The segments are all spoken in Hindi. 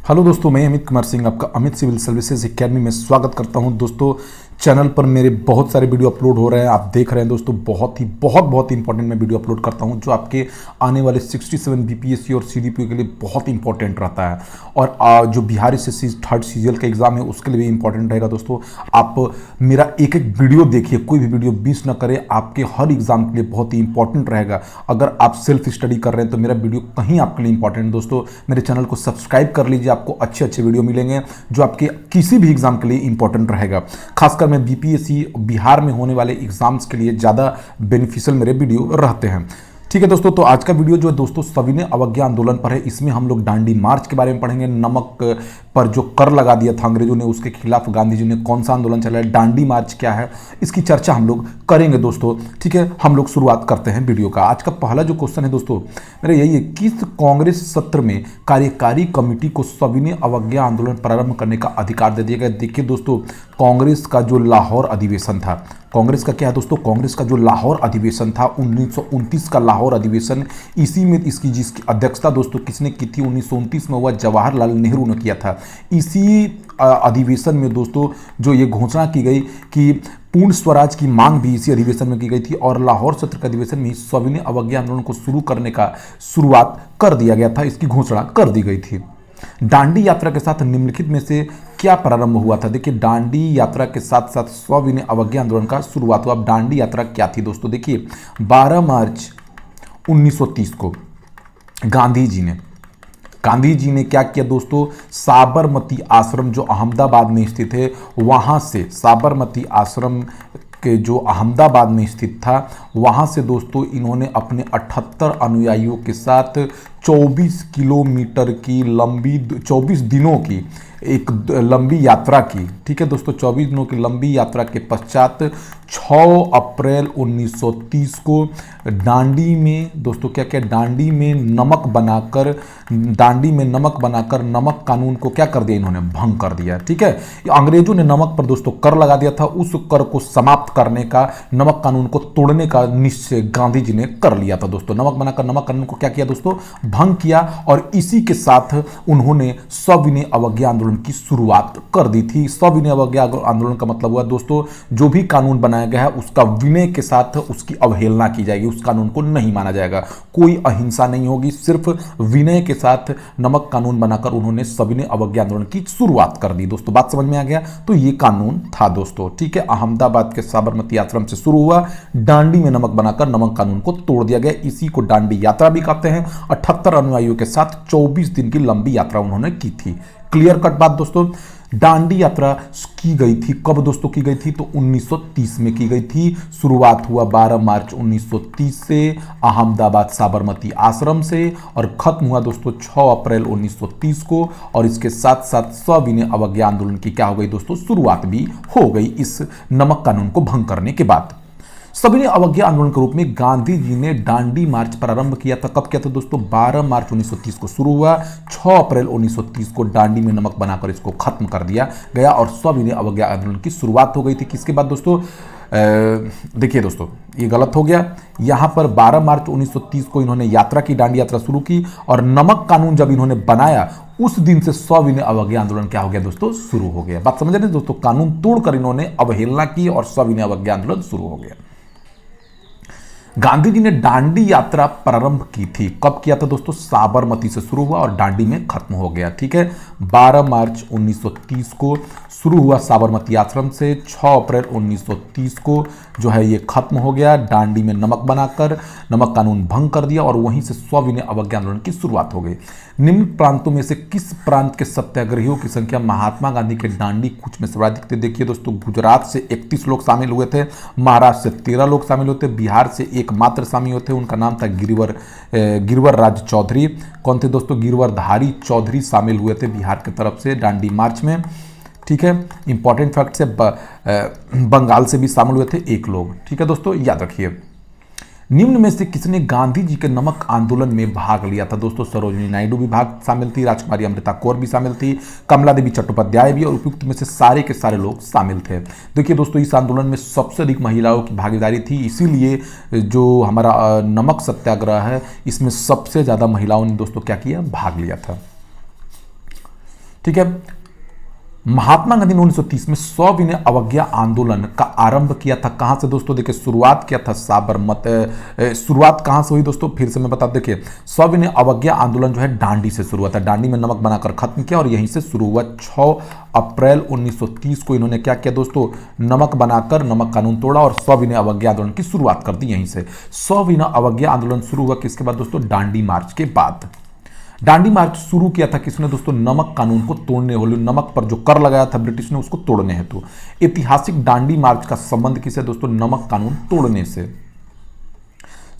हेलो दोस्तों, मैं अमित कुमार सिंह आपका अमित सिविल सर्विसेज एकेडमी में स्वागत करता हूं। दोस्तों, चैनल पर मेरे बहुत सारे वीडियो अपलोड हो रहे हैं, आप देख रहे हैं। दोस्तों, बहुत इंपॉर्टेंट मैं वीडियो अपलोड करता हूं जो आपके आने वाले 67 बीपीएससी और सीडीपीओ के लिए बहुत इंपॉर्टेंट रहता है। और जो बिहार एसएससी थर्ड सीजीएल का एग्जाम है उसके लिए भी इंपॉर्टेंट रहेगा। दोस्तों, आप मेरा एक एक वीडियो देखिए, कोई भी वीडियो मिस न करें, आपके हर एग्जाम के लिए बहुत ही इंपॉर्टेंट रहेगा। अगर आप सेल्फ स्टडी कर रहे हैं तो मेरा वीडियो कहीं आपके लिए इंपॉर्टेंट। दोस्तों, मेरे चैनल को सब्सक्राइब कर लीजिए, आपको अच्छे अच्छे वीडियो मिलेंगे जो आपके किसी भी एग्जाम के लिए इंपॉर्टेंट रहेगा। खासकर मैं बीपीएससी बिहार में होने वाले एग्जाम्स के लिए ज़्यादा बेनिफिशियल मेरे वीडियो रहते हैं। ठीक है दोस्तों, तो आज का वीडियो जो है दोस्तों सविनय अवज्ञा आंदोलन पर है। इसमें हम लोग दांडी मार्च के बारे में पढ़ेंगे। नमक पर जो कर लगा दिया था अंग्रेजों ने, उसके खिलाफ गांधी जी ने कौन सा आंदोलन चलाया, दांडी मार्च क्या है, इसकी चर्चा हम लोग करेंगे दोस्तों। ठीक है, हम लोग शुरुआत करते हैं वीडियो का। आज का पहला जो क्वेश्चन है दोस्तों मेरा यही है, किस कांग्रेस सत्र में कार्यकारी कमेटी को सविनय अवज्ञा आंदोलन प्रारंभ करने का अधिकार दे दिया गया? देखिए दोस्तों, कांग्रेस का जो लाहौर अधिवेशन था, कांग्रेस का क्या है दोस्तों, कांग्रेस का जो लाहौर अधिवेशन था 1929 का लाहौर अधिवेशन, इसी में जिसकी अध्यक्षता दोस्तों किसने की थी, 1929 में हुआ, जवाहरलाल नेहरू ने किया था। इसी अधिवेशन में दोस्तों जो ये घोषणा की गई कि पूर्ण स्वराज की मांग भी इसी अधिवेशन में की गई थी, और लाहौर सत्र के अधिवेशन में सविनय अवज्ञा आंदोलन को शुरू करने का शुरुआत कर दिया गया था, इसकी घोषणा कर दी गई थी। दांडी यात्रा के साथ निम्नलिखित में से क्या प्रारंभ हुआ था? देखिए, दांडी यात्रा के साथ साथ सविनय अवज्ञा आंदोलन का शुरुआत हुआ। अब दांडी यात्रा क्या थी दोस्तों? देखिए, 12 मार्च 1930 को गांधी जी ने क्या किया दोस्तों, साबरमती आश्रम जो अहमदाबाद में स्थित है, वहां से साबरमती आश्रम के जो अहमदाबाद में स्थित था, वहां से दोस्तों इन्होंने अपने 78 अनुयायियों के साथ 24 किलोमीटर की लंबी 24 दिनों की एक लंबी यात्रा की। ठीक है दोस्तों, 24 दिनों की लंबी यात्रा के पश्चात 6 अप्रैल 1930 को दांडी में दोस्तों क्या क्या दांडी में नमक बनाकर नमक कानून को क्या कर दिया, इन्होंने भंग कर दिया। ठीक है, अंग्रेजों ने नमक पर दोस्तों कर लगा दिया था, उस कर को समाप्त करने का, नमक कानून को तोड़ने का निश्चय गांधी जी ने कर लिया था दोस्तों। नमक बनाकर नमक कानून को क्या किया दोस्तों, भंग किया, और इसी के साथ उन्होंने सविनय अवज्ञा आंदोलन की शुरुआत कर दी थी। सविनय अवज्ञा आंदोलन का मतलब हुआ दोस्तों, जो भी कानून बनाया गया है उसका विनय के साथ उसकी अवहेलना की जाएगी, उस कानून को नहीं माना जाएगा, कोई अहिंसा नहीं होगी, सिर्फ विनय के साथ नमक कानून बनाकर उन्होंने सविनय अवज्ञा आंदोलन की शुरुआत कर दी। दोस्तों, बात समझ में आ गया? तो ये कानून था दोस्तों। ठीक है, अहमदाबाद के साबरमती आश्रम से शुरू हुआ, दांडी में नमक बनाकर नमक कानून को तोड़ दिया गया, इसी को दांडी यात्रा भी कहते हैं। 78 अनुयायियों के साथ 24 दिन की लंबी यात्रा उन्होंने की थी। क्लियर कट बात दोस्तों। दांडी यात्रा की गई थी कब दोस्तों की गई थी? तो 1930 में की गई थी। शुरुआत हुआ 12 मार्च 1930 से अहमदाबाद साबरमती आश्रम से, और खत्म हुआ दोस्तों 6 अप्रैल 1930 को, और इसके साथ साथ सविनय अवज्ञा आंदोलन की क्या हो गई दोस्तों, शुरुआत भी हो गई इस नमक कानून को भंग करने के बाद। सविनय अवज्ञा आंदोलन के रूप में गांधी जी ने दांडी मार्च प्रारंभ किया था। कब किया था दोस्तों? 12 मार्च 1930 को शुरू हुआ, 6 अप्रैल 1930 को दांडी में नमक बनाकर इसको खत्म कर दिया गया, और सविनय अवज्ञा आंदोलन की शुरुआत हो गई थी। किसके बाद दोस्तों? देखिए दोस्तों, ये गलत हो गया। यहां पर 12 मार्च 1930 को इन्होंने यात्रा की, दांडी यात्रा शुरू की, और नमक कानून जब इन्होंने बनाया उस दिन से सविनय अवज्ञा आंदोलन क्या हो गया दोस्तों, शुरू हो गया। बात समझ रहे हैं दोस्तों? कानून तोड़कर इन्होंने अवहेलना की और सविनय अवज्ञा आंदोलन शुरू हो गया। गांधी जी ने दांडी यात्रा प्रारंभ की थी, कब किया था दोस्तों? साबरमती से शुरू हुआ और दांडी में खत्म हो गया। ठीक है, 12 मार्च 1930 को शुरू हुआ साबरमती आश्रम से, 6 अप्रैल 1930 को जो है ये खत्म हो गया, दांडी में नमक बनाकर नमक कानून भंग कर दिया, और वहीं से सविनय अवज्ञा आंदोलन की शुरुआत हो गई। निम्न प्रांतों में से किस प्रांत के सत्याग्रहियों की संख्या महात्मा गांधी के दांडी कूच में सर्वाधिक थी? देखिए दोस्तों, गुजरात से 31 लोग शामिल हुए थे, महाराष्ट्र से 13 लोग शामिल होते, बिहार से एकमात्र शामिल होते, उनका नाम था गिरवर राज चौधरी। कौन थे दोस्तों? गिरवरधारी चौधरी शामिल हुए थे बिहार की तरफ से दांडी मार्च में। ठीक है, इंपॉर्टेंट फैक्ट से बंगाल से भी शामिल हुए थे 1 लोग। ठीक है दोस्तों, याद रखिए। निम्न में से किसने गांधी जी के नमक आंदोलन में भाग लिया था दोस्तों? सरोजिनी नायडू भी भाग शामिल थी, राजकुमारी अमृता कौर भी शामिल थी, कमला देवी चट्टोपाध्याय भी, और उपयुक्त में से सारे के सारे लोग शामिल थे। देखिए दोस्तों, इस आंदोलन में सबसे अधिक महिलाओं की भागीदारी थी, इसीलिए जो हमारा नमक सत्याग्रह है इसमें सबसे ज्यादा महिलाओं ने दोस्तों क्या किया, भाग लिया था। ठीक है। महात्मा गांधी ने 1930 में सविनय अवज्ञा आंदोलन का आरंभ किया था। कहां से दोस्तों? देखिए शुरुआत किया था शुरुआत कहां से हुई दोस्तों? फिर से मैं बता, देखिए सविनय अवज्ञा आंदोलन जो है दांडी से शुरू हुआ था। दांडी में नमक बनाकर खत्म किया और यहीं से शुरू हुआ। 6 अप्रैल 1930 को इन्होंने क्या किया दोस्तों? नमक बनाकर नमक कानून तोड़ा और सविनय अवज्ञा आंदोलन की शुरुआत कर दी यहीं से। सविनय अवज्ञा आंदोलन शुरू हुआ किसके बाद दोस्तों? दांडी मार्च के बाद। दांडी मार्च शुरू किया था किसने दोस्तों? नमक कानून को तोड़ने वाले, नमक पर जो कर लगाया था ब्रिटिश ने उसको तोड़ने हेतु। ऐतिहासिक दांडी मार्च का संबंध किससे दोस्तों? नमक कानून तोड़ने से।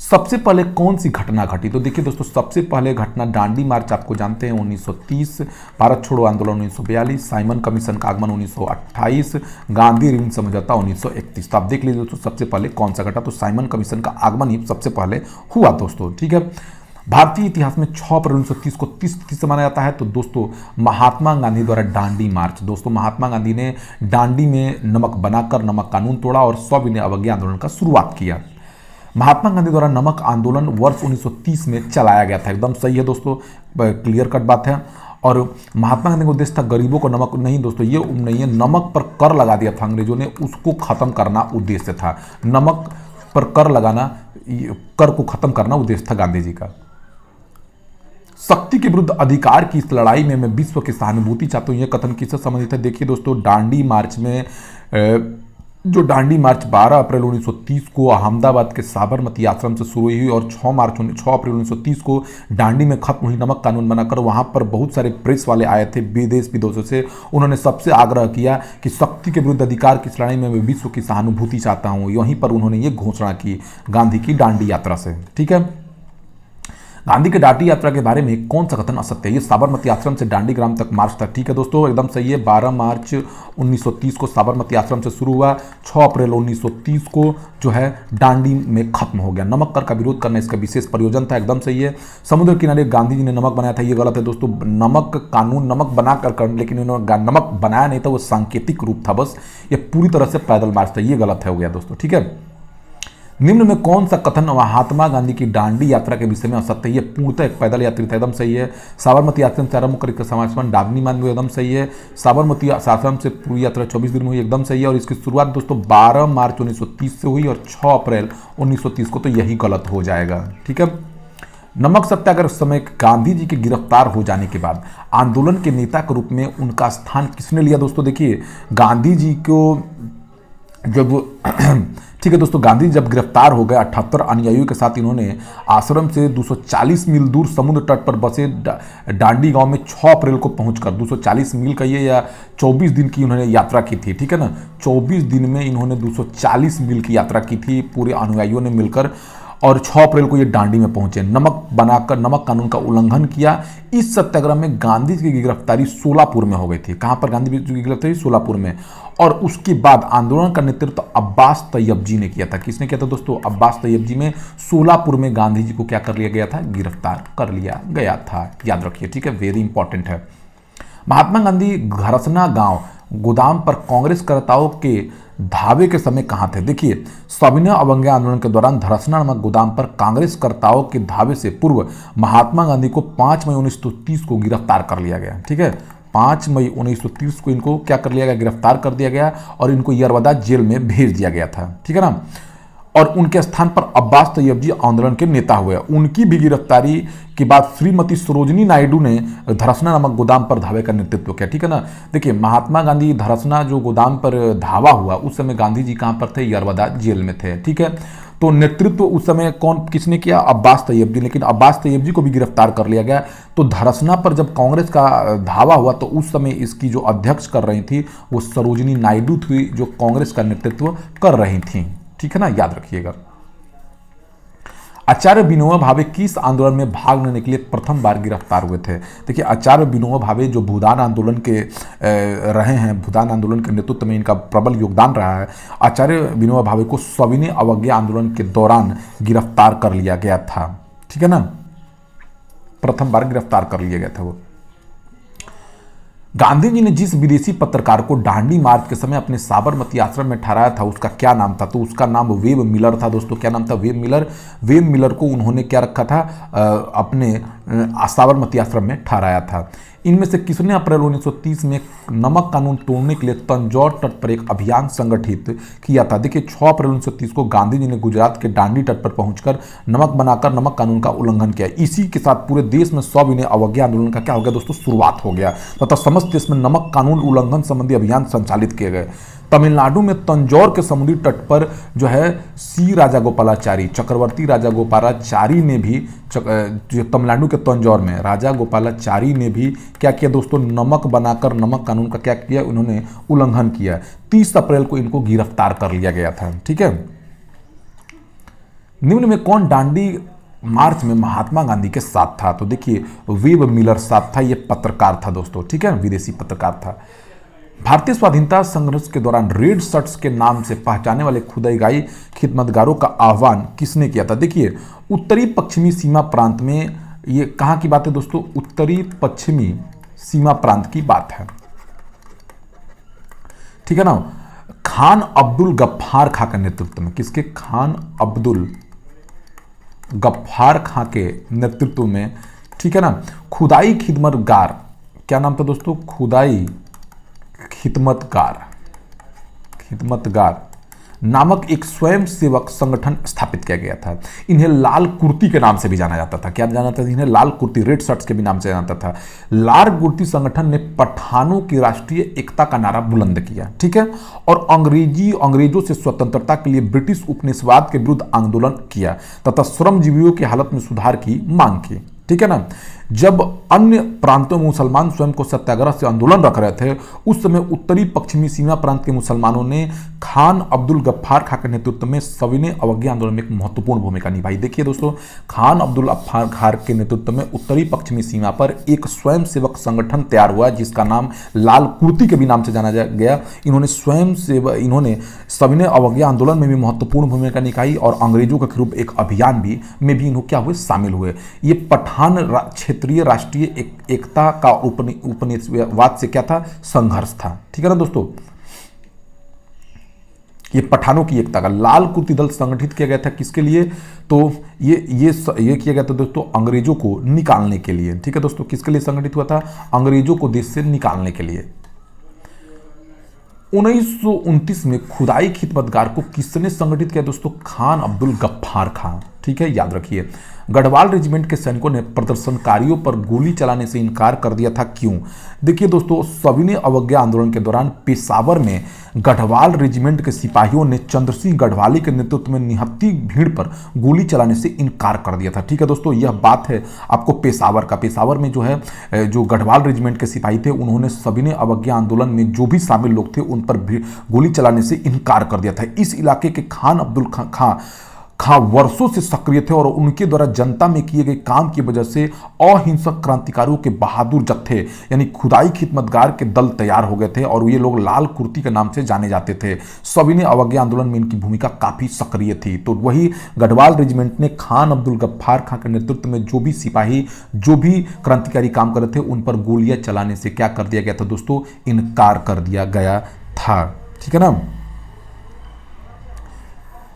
सबसे पहले कौन सी घटना घटी? तो देखिए दोस्तों सबसे पहले घटना दांडी मार्च आपको जानते हैं 1930, भारत छोड़ो आंदोलन 1942, साइमन कमीशन का आगमन 1928, गांधी ऋण समझौता 1931। तो आप देख लीजिए दोस्तों सबसे पहले कौन सा घटा? तो साइमन कमीशन का आगमन ही सबसे पहले हुआ दोस्तों। ठीक है। भारतीय इतिहास में 6 अप्रैल 1930 को 30 तिथि से मनाया जाता है। तो दोस्तों महात्मा गांधी द्वारा दांडी मार्च, दोस्तों महात्मा गांधी ने दांडी में नमक बनाकर नमक कानून तोड़ा और सविनय अवज्ञा आंदोलन का शुरुआत किया। महात्मा गांधी द्वारा नमक आंदोलन वर्ष 1930 में चलाया गया था। एकदम सही है दोस्तों, क्लियर कट बात है। और महात्मा गांधी का उद्देश्य था गरीबों को नमक नहीं दोस्तों, ये नहीं है, नमक पर कर लगा दिया था अंग्रेजों ने, उसको खत्म करना उद्देश्य था। नमक पर कर लगाना, कर को खत्म करना उद्देश्य था गांधी जी का। शक्ति के विरुद्ध अधिकार की इस लड़ाई में मैं विश्व की सहानुभूति चाहता हूं, यह कथन किससे संबंधित है? देखिए दोस्तों दांडी मार्च में जो दांडी मार्च 12 अप्रैल 1930 को अहमदाबाद के साबरमती आश्रम से शुरू हुई और 6 अप्रैल 1930 को दांडी में खत्म हुई। नमक कानून बनाकर वहां पर बहुत सारे प्रेस वाले आए थे विदेश विदेशों से। उन्होंने सबसे आग्रह किया कि शक्ति के विरुद्ध अधिकार की लड़ाई में मैं विश्व की सहानुभूति चाहता हूं। यहीं पर उन्होंने ये घोषणा की गांधी की दांडी यात्रा से। ठीक है। गांधी के दांडी यात्रा के बारे में कौन सा कथन असत्य है? ये साबरमती आश्रम से दांडी ग्राम तक मार्च था। ठीक है दोस्तों, एकदम सही है। 12 मार्च 1930 को साबरमती आश्रम से शुरू हुआ, 6 अप्रैल 1930 को जो है दांडी में खत्म हो गया। नमक कर का विरोध करना इसका विशेष प्रयोजन था। एकदम सही है। समुद्र किनारे गांधी जी ने नमक बनाया था, ये गलत है दोस्तों। नमक कानून नमक बनाकर लेकिन इन्होंने नमक बनाया नहीं था, वो सांकेतिक रूप था बस। ये पूरी तरह से पैदल मार्च था, ये गलत हो गया दोस्तों। ठीक है। निम्न में कौन सा कथन महात्मा गांधी की दांडी यात्रा के विषय में असत्य है? ये पूर्णतः एक पैदल यात्री था। एकदम सही है। साबरमती आश्रम से आरंभ कर समापन दांडी मान में, एकदम सही है। साबरमती आश्रम से पूरी यात्रा 24 दिन में हुई, एकदम सही है। और इसकी शुरुआत दोस्तों 12 मार्च 1930 से हुई और 6 अप्रैल 1930 को, तो यही गलत हो जाएगा। ठीक है। नमक सत्याग्रह समय गांधी जी के गिरफ्तार हो जाने के बाद आंदोलन के नेता के रूप में उनका स्थान किसने लिया दोस्तों? देखिए गांधी जी को जब ठीक है दोस्तों, गांधी जब गिरफ्तार हो गए 78 अनुयायियों के साथ इन्होंने आश्रम से 240 मील दूर समुद्र तट पर बसे दांडी गांव में 6 अप्रैल को पहुंचकर 240 मील का ये या 24 दिन की इन्होंने यात्रा की थी। ठीक है ना, 24 दिन में इन्होंने 240 मील की यात्रा की थी पूरे अनुयायियों ने मिलकर, और 6 अप्रैल को ये दांडी में पहुंचे। नमक बनाकर नमक कानून का उल्लंघन किया। इस सत्याग्रह में गांधी जी की गिरफ्तारी सोलापुर में हो गई थी। कहां पर गांधी जी की गिरफ्तारी? सोलापुर में। और उसके बाद आंदोलन का नेतृत्व अब्बास तैयब जी ने किया था। किसने किया था दोस्तों? अब्बास तैयब जी में सोलापुर में गांधी जी को क्या कर लिया गया था? गिरफ्तार कर लिया गया था। याद रखिए, ठीक है, वेरी इंपॉर्टेंट है। महात्मा गांधी घरसना गांव गोदाम पर कांग्रेस कार्यकर्ताओं के धावे के समय कहां थे? देखिए सविनय अवज्ञा आंदोलन के दौरान धरसना नामक गोदाम पर कांग्रेस कार्यकर्ताओं के धावे से पूर्व महात्मा गांधी को 5 मई 1930 को गिरफ्तार कर लिया गया। ठीक है, 5 मई 1930 को इनको क्या कर लिया गया? गिरफ्तार कर दिया गया और इनको यरवदा जेल में भेज दिया गया था। ठीक है ना। और उनके स्थान पर अब्बास तैयब जी आंदोलन के नेता हुए। उनकी भी गिरफ्तारी के बाद श्रीमती सरोजिनी नायडू ने धरसना नामक गोदाम पर धावे का नेतृत्व किया। ठीक है ना। देखिए महात्मा गांधी धरसना जो गोदाम पर धावा हुआ उस समय गांधी जी कहां पर थे? यरवदा जेल में थे। ठीक है, तो नेतृत्व उस समय किसने किया? अब्बास तैयब जी। लेकिन अब्बास तैयब जी को भी गिरफ्तार कर लिया गया। तो धरसना पर जब कांग्रेस का धावा हुआ तो उस समय इसकी जो अध्यक्ष कर रही थी वो सरोजिनी नायडू थी, जो कांग्रेस का नेतृत्व कर रही थी। ठीक है ना, याद रखिएगा। आचार्य विनोबा भावे किस आंदोलन में भाग लेने के लिए प्रथम बार गिरफ्तार हुए थे? देखिए आचार्य विनोबा भावे जो भूदान आंदोलन के रहे हैं, भूदान आंदोलन के नेतृत्व में इनका प्रबल योगदान रहा है। आचार्य विनोबा भावे को सविनय अवज्ञा आंदोलन के दौरान गिरफ्तार कर लिया गया था। ठीक है ना, प्रथम बार गिरफ्तार कर लिया गया था वो। गांधी जी ने जिस विदेशी पत्रकार को दांडी मार्च के समय अपने साबरमती आश्रम में ठहराया था उसका क्या नाम था? तो उसका नाम वेब मिलर था दोस्तों। क्या नाम था? Web Miller. वेब मिलर को उन्होंने क्या रखा था? अपने साबरमती आश्रम में ठहराया था। इनमें से किसने अप्रैल 1930 में नमक कानून तोड़ने के लिए तंजौर तट पर एक अभियान संगठित किया था? देखिए 6 अप्रैल 1930 को गांधी जी ने गुजरात के दांडी तट पर पहुंचकर नमक बनाकर नमक कानून का उल्लंघन किया। इसी के साथ पूरे देश में सविनय अवज्ञा आंदोलन का क्या हो गया दोस्तों, शुरुआत हो गया तथा समस्त देश में नमक कानून उल्लंघन संबंधी अभियान संचालित किए गए। तमिलनाडु में तंजौर के समुद्री तट पर जो है सी राजागोपालाचारी, चक्रवर्ती राजागोपालाचारी ने भी जो तमिलनाडु के तंजौर में राजागोपालाचारी ने भी क्या किया दोस्तों, नमक बनाकर नमक कानून का क्या किया, उन्होंने उल्लंघन किया। 30 अप्रैल को इनको गिरफ्तार कर लिया गया था। ठीक है, निम्न में कौन दांडी मार्च में महात्मा गांधी के साथ था? तो देखिए वेब मिलर साथ था, यह पत्रकार था दोस्तों। ठीक है, विदेशी पत्रकार था। भारतीय स्वाधीनता संघर्ष के दौरान रेड शर्ट्स के नाम से पहचाने वाले खुदाई खिदमतगारों का आह्वान किसने किया था? देखिए उत्तरी पश्चिमी सीमा प्रांत में, ये कहां की बात है दोस्तों, उत्तरी पश्चिमी सीमा प्रांत की बात है। ठीक है ना, खान अब्दुल गफ्फार खां के नेतृत्व में, किसके, खान अब्दुल गफ्फार खां के नेतृत्व में, ठीक है ना, खुदाई खिदमतगार, क्या नाम था दोस्तों, खुदाई खिदमतगार नामक एक स्वयं सेवक संगठन स्थापित किया गया था। इन्हें लाल कुर्ती के नाम से भी जाना जाता था। क्या जाना जाता था इन्हें? लाल कुर्ती, रेड शर्ट्स के भी नाम से जाना जाता था। लाल कुर्ती संगठन ने पठानों की राष्ट्रीय एकता का नारा बुलंद किया। ठीक है, और अंग्रेजों से स्वतंत्रता के लिए ब्रिटिश उपनिवेशवाद के विरुद्ध आंदोलन किया तथा श्रमजीवियों की हालत में सुधार की मांग की। ठीक है ना, जब अन्य प्रांतों में मुसलमान स्वयं को सत्याग्रह से आंदोलन रख रहे थे, उस समय उत्तरी पश्चिमी सीमा प्रांत के मुसलमानों ने खान अब्दुल गफ्फार खां के नेतृत्व में सविनय अवज्ञा आंदोलन में एक महत्वपूर्ण भूमिका निभाई। देखिए दोस्तों, खान अब्दुल गफ्फार खां के नेतृत्व में उत्तरी पश्चिमी सीमा पर एक स्वयं सेवक संगठन तैयार हुआ जिसका नाम लाल कुर्ती के भी नाम से जाना गया। इन्होंने इन्होंने सविनय अवज्ञा आंदोलन में भी महत्वपूर्ण भूमिका निभाई और अंग्रेजों के खिलाफ एक अभियान में भी इन्होंने क्या हुए, शामिल हुए। ये पठान क्षेत्रीय राष्ट्रीय एकता का उपनिवेशवाद से क्या था, संघर्ष था। ठीक है ना दोस्तों, ये पठानों की एकता का लाल कुर्ती दल संगठित किया गया था किसके लिए, तो ये किया गया था दोस्तों अंग्रेजों को निकालने के लिए। ठीक है दोस्तों, किसके लिए संगठित हुआ था, अंग्रेजों को देश से निकालने के लिए। 1929 में खुदाई खिदमतगार को किसने संगठित किया दोस्तों, खान अब्दुल गफ्फार खां। ठीक है, याद रखिए। गढ़वाल रेजिमेंट के सैनिकों ने प्रदर्शनकारियों पर गोली चलाने से इनकार कर दिया था, क्यों? देखिए दोस्तों, सविनय अवज्ञा आंदोलन के दौरान पेशावर में गढ़वाल रेजिमेंट के सिपाहियों ने चंद्र सिंह गढ़वाली के नेतृत्व में निहत्ती भीड़ पर गोली चलाने से इनकार कर दिया था। ठीक है दोस्तों, यह बात है आपको पेशावर का। पेशावर में जो है जो गढ़वाल रेजिमेंट के सिपाही थे, उन्होंने सविनय अवज्ञा आंदोलन में जो भी शामिल लोग थे उन पर गोली चलाने से इनकार कर दिया था। इस इलाके के खान अब्दुल खां वर्षों से सक्रिय थे और उनके द्वारा जनता में किए गए काम की वजह से अहिंसक क्रांतिकारियों के बहादुर जत्थे यानी खुदाई खिदमतगार के दल तैयार हो गए थे और ये लोग लाल कुर्ती के नाम से जाने जाते थे। सविनय अवज्ञा आंदोलन में इनकी भूमिका काफी सक्रिय थी। तो वही गढ़वाल रेजिमेंट ने खान अब्दुल गफ्फार खां के नेतृत्व में जो भी सिपाही जो भी क्रांतिकारी काम कर रहे थे उन पर गोलियां चलाने से क्या कर दिया गया था दोस्तों, इनकार कर दिया गया था। ठीक है ना,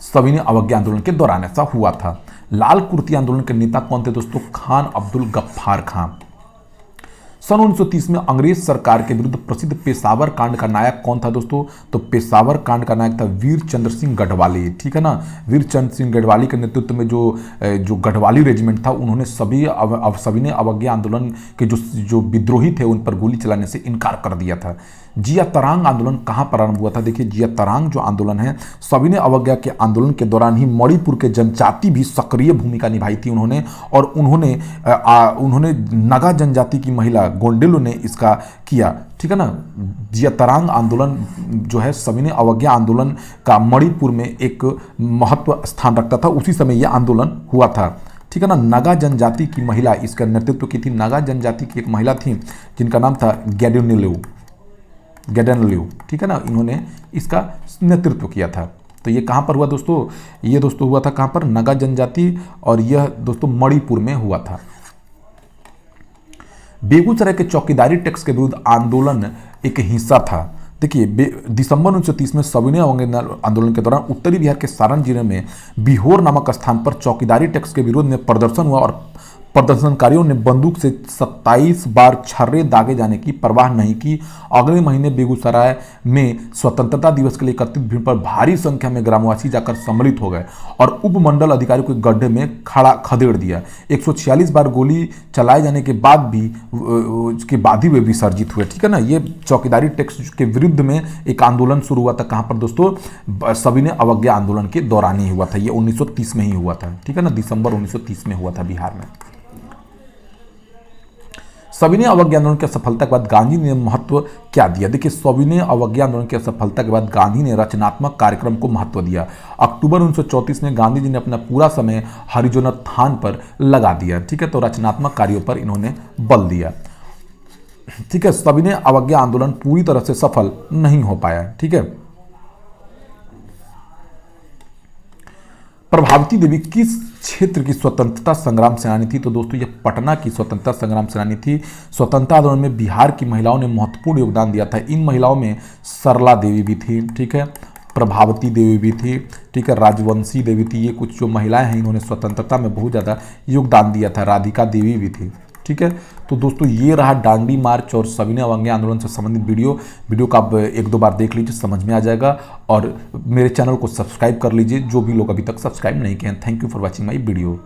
सविनय अवज्ञा आंदोलन के दौरान ऐसा हुआ था। लाल कुर्ती आंदोलन के नेता कौन थे दोस्तों, खान अब्दुल गफ्फार खां। सन 1930 में अंग्रेज सरकार के विरुद्ध प्रसिद्ध पेशावर कांड का नायक कौन था दोस्तों, तो पेशावर कांड का नायक था वीर चंद्र सिंह गढ़वाली। ठीक है ना, वीर चंद्र सिंह गढ़वाली के नेतृत्व में जो गढ़वाली रेजिमेंट था उन्होंने सविनय अवज्ञा आंदोलन के जो विद्रोही थे उन पर गोली चलाने से इनकार कर दिया था। जिया तरांग आंदोलन कहाँ प्रारंभ हुआ था, देखिए जिया तरांग जो आंदोलन है सविनय अवज्ञा के आंदोलन के दौरान ही मणिपुर के जनजाति भी सक्रिय भूमिका निभाई थी उन्होंने, और उन्होंने नागा जनजाति की महिला गोंडेलो ने इसका किया। ठीक है ना, जिया तरांग आंदोलन जो है सविनय अवज्ञा आंदोलन का मणिपुर में एक महत्व स्थान रखता था, उसी समय यह आंदोलन हुआ था। ठीक है ना, नागा जनजाति की महिला इसका नेतृत्व की थी। नागा जनजाति की एक महिला थी जिनका नाम था गैडेनलिउ। ठीक है ना, इन्होंने इसका नेतृत्व किया था। तो ये कहाँ पर हुआ दोस्तों, ये दोस्तों हुआ था कहाँ पर, नागा जनजाति, और यह दोस्तों मणिपुर में हुआ था। बेगूसराय के चौकीदारी टैक्स के विरुद्ध आंदोलन एक हिस्सा था। देखिए दिसंबर 1930 में सविनय अवज्ञा आंदोलन के दौरान उत्तरी बिहार के सारण जिले में बिहोर नामक स्थान पर चौकीदारी टैक्स के विरोध में प्रदर्शन हुआ और प्रदर्शनकारियों ने बंदूक से 27 बार छर्रे दागे जाने की परवाह नहीं की। अगले महीने बेगूसराय में स्वतंत्रता दिवस के लिए एकत्रित भीड़ पर भारी संख्या में ग्रामवासी जाकर सम्मिलित हो गए और उपमंडल अधिकारी को गड्ढे में खदेड़ दिया। 146 बार गोली चलाए जाने के बाद ही वे विसर्जित हुए। ठीक है ना, ये चौकीदारी टैक्स के विरुद्ध में एक आंदोलन शुरू हुआ था। कहां पर दोस्तों? सविनय अवज्ञा आंदोलन के दौरान ही हुआ था। ये 1930 में ही हुआ था। ठीक है ना, दिसंबर 1930 में हुआ था बिहार में। सविनय अवज्ञा आंदोलन की सफलता के बाद गांधी ने महत्व क्या दिया? देखिए, सविनय अवज्ञा आंदोलन की सफलता के बाद गांधी ने रचनात्मक कार्यक्रम को महत्व दिया। अक्टूबर 1934 में गांधी जी ने अपना पूरा समय हरिजनोत्थान पर लगा दिया। ठीक है, तो रचनात्मक कार्यों पर इन्होंने बल दिया। ठीक है, सविनय अवज्ञा आंदोलन पूरी तरह से सफल नहीं हो पाया। ठीक है, प्रभावती देवी किस क्षेत्र की स्वतंत्रता संग्राम सेनानी थी? तो दोस्तों, यह पटना की स्वतंत्रता संग्राम सेनानी थी। स्वतंत्रता आंदोलन में बिहार की महिलाओं ने महत्वपूर्ण योगदान दिया था। इन महिलाओं में सरला देवी भी थी, ठीक है, प्रभावती देवी भी थी, ठीक है, राजवंशी देवी थी। ये कुछ जो महिलाएं हैं, इन्होंने स्वतंत्रता में बहुत ज़्यादा योगदान दिया था। राधिका देवी भी थी। ठीक है, तो दोस्तों ये रहा दांडी मार्च और सविनय अवज्ञा आंदोलन से संबंधित वीडियो का आप एक दो बार देख लीजिए, समझ में आ जाएगा। और मेरे चैनल को सब्सक्राइब कर लीजिए जो भी लोग अभी तक सब्सक्राइब नहीं किए हैं। Thank you for watching my video.